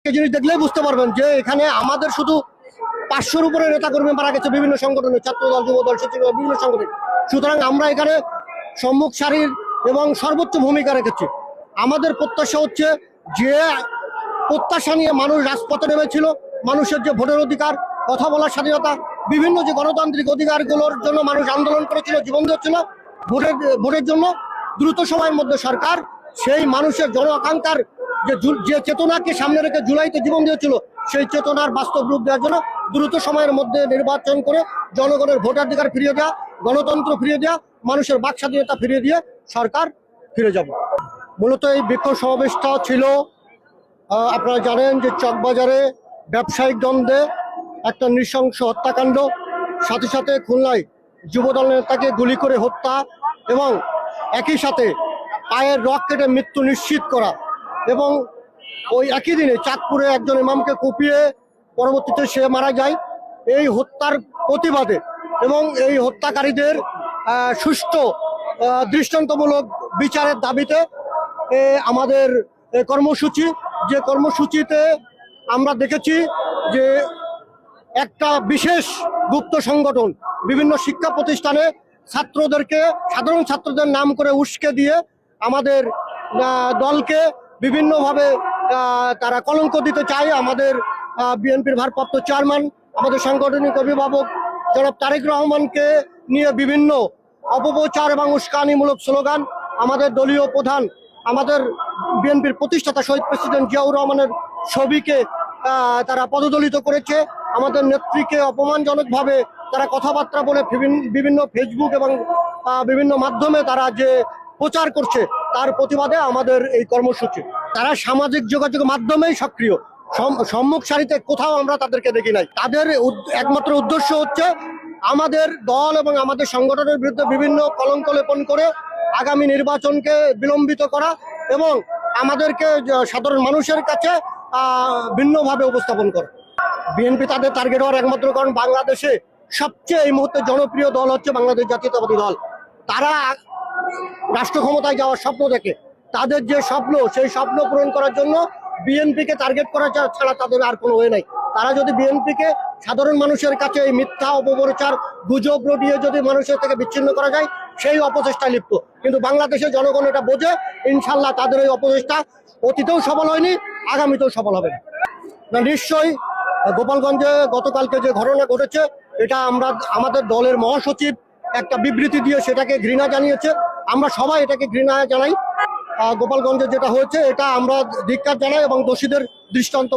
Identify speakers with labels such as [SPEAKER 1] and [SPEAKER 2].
[SPEAKER 1] একটা জিনিস দেখলেই বুঝতে পারবেন যে এখানে আমাদের শুধু 500-র উপরে নেতাকর্মী মারা গেছে বিভিন্ন সংগঠনে, ছাত্রদল, যুবদল, স্বেচ্ছাসেবক, বিভিন্ন সংগঠনে। সুতরাং আমরা এখানে সম্মুখ সারির এবং সর্বোচ্চ ভূমিকা রেখেছি। আমাদের প্রত্যাশা হচ্ছে যে প্রত্যাশা নিয়ে মানুষ রাজপথে নেমেছিল, মানুষের যে ভোটের অধিকার, কথা বলার স্বাধীনতা, বিভিন্ন যে গণতান্ত্রিক অধিকারগুলোর জন্য মানুষ আন্দোলন করেছিল, জীবন দিয়েছিল, ভোটের জন্য দ্রুত সময়ের মধ্যে সরকার সেই মানুষের জন আকাঙ্ক্ষার যে চেতনাকে সামনে রেখে জুলাইতে জীবন দিয়েছিল, সেই চেতনার বাস্তব রূপ দেওয়ার জন্য দ্রুত সময়ের মধ্যে নির্বাচন করে জনগণের ভোটাধিকার ফিরিয়ে দেওয়া, গণতন্ত্র ফিরিয়ে দেওয়া, মানুষের বাক স্বাধীনতা ফিরিয়ে দিয়ে সরকার ফিরে যাব। মূলত এই বিক্ষোভ সমাবেশটা ছিল, আপনারা জানেন যে চকবাজারে ব্যবসায়িক দ্বন্দ্বে একটা নৃশংস হত্যাকাণ্ড, সাথে সাথে খুলনায় যুবদল নেতাকে গুলি করে হত্যা এবং একই সাথে পায়ের রক কেটে মৃত্যু নিশ্চিত করা, এবং ওই একই দিনে চাঁদপুরে একজন ইমামকে কুপিয়ে পরবর্তীতে সে মারা যায়। এই হত্যার প্রতিবাদে এবং এই হত্যাকারীদের সুষ্ঠু দৃষ্টান্তমূলক বিচারের দাবিতে আমাদের কর্মসূচি, যে কর্মসূচিতে আমরা দেখেছি যে একটা বিশেষ গুপ্ত সংগঠন বিভিন্ন শিক্ষা প্রতিষ্ঠানে ছাত্রদেরকে, সাধারণ ছাত্রদের নাম করে উস্কে দিয়ে আমাদের দলকে বিভিন্নভাবে তারা কলঙ্ক দিতে চায়। আমাদের বিএনপির ভারপ্রাপ্ত চেয়ারম্যান, আমাদের সাংগঠনিক অভিভাবক জনাব তারেক রহমানকে নিয়ে বিভিন্ন অপপ্রচার এবং উস্কানিমূলক স্লোগান, আমাদের দলীয় প্রধান, আমাদের বিএনপির প্রতিষ্ঠাতা শহীদ প্রেসিডেন্ট জিয়াউর রহমানের ছবিকে তারা পদদলিত করেছে। আমাদের নেত্রীকে অপমানজনকভাবে তারা কথাবার্তা বলে বিভিন্ন ফেসবুক এবং বিভিন্ন মাধ্যমে তারা যে প্রচার করছে, তার প্রতিবাদে আমাদের এই কর্মসূচি। তারা সামাজিক যোগাযোগ মাধ্যমেই সক্রিয়, সম্মুখ সারিতে কোথাও আমরা তাদেরকে দেখি নাই। তাদের একমাত্র উদ্দেশ্য হচ্ছে আমাদের দল এবং আমাদের সংগঠনের বিরুদ্ধে বিভিন্ন কলঙ্ক লেপন করে আগামী নির্বাচনকে বিলম্বিত করা এবং আমাদেরকে সাধারণ মানুষের কাছে ভিন্নভাবে উপস্থাপন করা। বিএনপি তাদের টার্গেট হওয়ার একমাত্র কারণ বাংলাদেশে সবচেয়ে এই মুহূর্তে জনপ্রিয় দল হচ্ছে বাংলাদেশ জাতীয়তাবাদী দল। তারা রাষ্ট্র ক্ষমতায় যাওয়ার স্বপ্ন দেখে, তাদের যে স্বপ্ন, সেই স্বপ্ন পূরণ করার জন্য বিএনপিকে টার্গেট করা ছাড়া তাদের আর কোনো ওয়ে নাই। তারা যদি বিএনপিকে সাধারণ মানুষের কাছে এই মিথ্যা অপপ্রচার গুজব রটিয়ে যদি মানুষের থেকে বিচ্ছিন্ন করা যায়, সেই অপচেষ্টায় লিপ্ত। কিন্তু বাংলাদেশের জনগণ এটা বোঝে, ইনশাল্লাহ তাদের এই অপচেষ্টা অতীতেও সফল হয়নি, আগামীতেও সফল হবে না। নিশ্চয়ই গোপালগঞ্জে গতকালকে যে ঘটনা ঘটেছে, এটা আমাদের দলের মহাসচিব একটা বিবৃতি দিয়ে সেটাকে ঘৃণা জানিয়েছে। আমরা সবাই এটাকে ঘৃণা জানাই। গোপালগঞ্জে যেটা হয়েছে এটা আমরা ধিক্কার জানাই এবং দোষীদের দৃষ্টান্ত